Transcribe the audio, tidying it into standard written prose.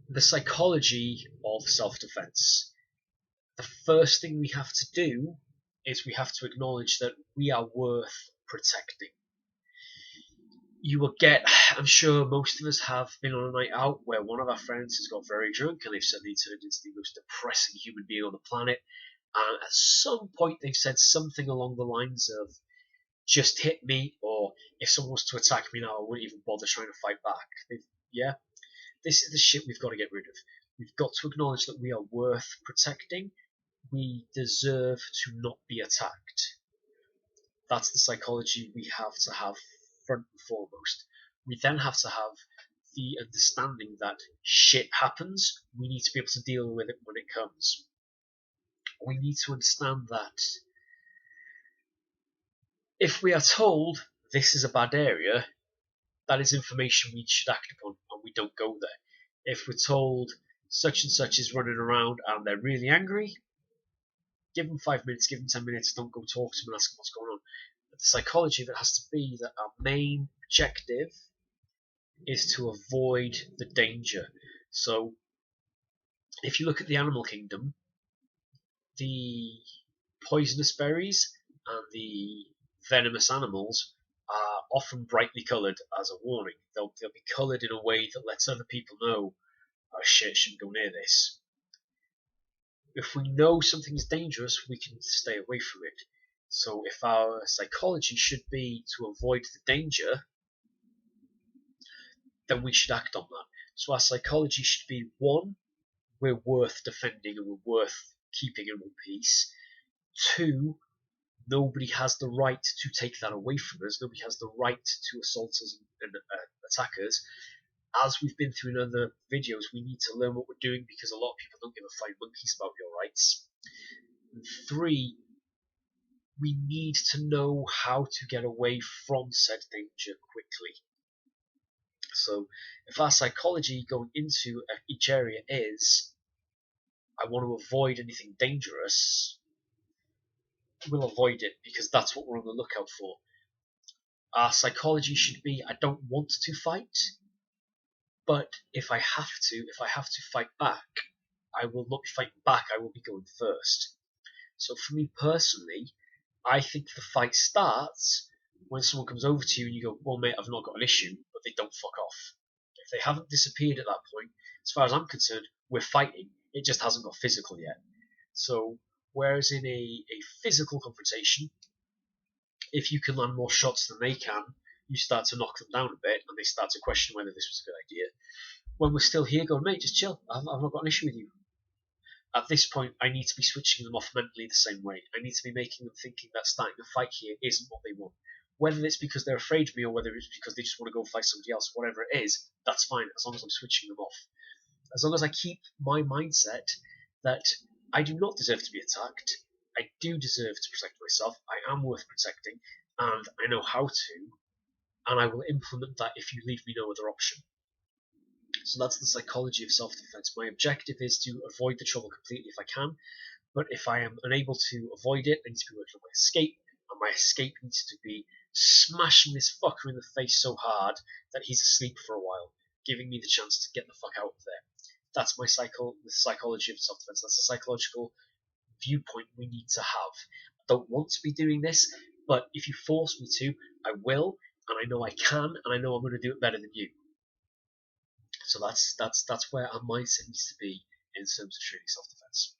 The psychology of self-defense. The first thing we have to do is we have to acknowledge that we are worth protecting. You will get, I'm sure most of us have been on a night out where one of our friends has got very drunk and they've suddenly turned into the most depressing human being on the planet. And at some point, they've said something along the lines of, just hit me, or if someone was to attack me now, I wouldn't even bother trying to fight back. Yeah, this is the shit we've got to get rid of. We've got to acknowledge that we are worth protecting. We deserve to not be attacked. That's the psychology we have to have front and foremost. We then have to have the understanding that shit happens. We need to be able to deal with it when it comes. We need to understand that if we are told this is a bad area, that is information we should act upon, and we don't go there. If we're told such and such is running around and they're really angry, give them 5 minutes, give them 10 minutes, don't go talk to them and ask them what's going on. But the psychology of it has to be that our main objective is to avoid the danger. So if you look at the animal kingdom, the poisonous berries and the venomous animals are often brightly coloured as a warning. They'll be coloured in a way that lets other people know, oh shit, shouldn't go near this. If we know something is dangerous, we can stay away from it. So if our psychology should be to avoid the danger, then we should act on that. So our psychology should be, one, we're worth defending and we're worth keeping in one piece. Two, nobody has the right to take that away from us. Nobody has the right to assault us and attack us. As we've been through in other videos, we need to learn what we're doing because a lot of people don't give a flying monkeys about your rights. And three, we need to know how to get away from said danger quickly. So if our psychology going into each area is, I want to avoid anything dangerous, we'll avoid it because that's what we're on the lookout for. Our psychology should be, I don't want to fight, but if I have to fight back, I will not be fighting back, I will be going first. So for me personally, I think the fight starts when someone comes over to you and you go, well mate, I've not got an issue, but they don't fuck off. If they haven't disappeared at that point, as far as I'm concerned, we're fighting. It just hasn't got physical yet. So whereas in a physical confrontation, if you can land more shots than they can, you start to knock them down a bit and they start to question whether this was a good idea. When we're still here going, mate, just chill, I've not got an issue with you. At this point, I need to be switching them off mentally the same way. I need to be making them thinking that starting a fight here isn't what they want. Whether it's because they're afraid of me or whether it's because they just want to go fight somebody else, whatever it is, that's fine as long as I'm switching them off. As long as I keep my mindset that I do not deserve to be attacked, I do deserve to protect myself, I am worth protecting, and I know how to, and I will implement that if you leave me no other option. So that's the psychology of self-defense. My objective is to avoid the trouble completely if I can, but if I am unable to avoid it, I need to be working on my escape, and my escape needs to be smashing this fucker in the face so hard that he's asleep for a while, giving me the chance to get the fuck out of there. That's the psychology of self-defense. That's the psychological viewpoint we need to have. I don't want to be doing this, but if you force me to, I will, and I know I can, and I know I'm going to do it better than you. So that's where our mindset needs to be in terms of training self-defense.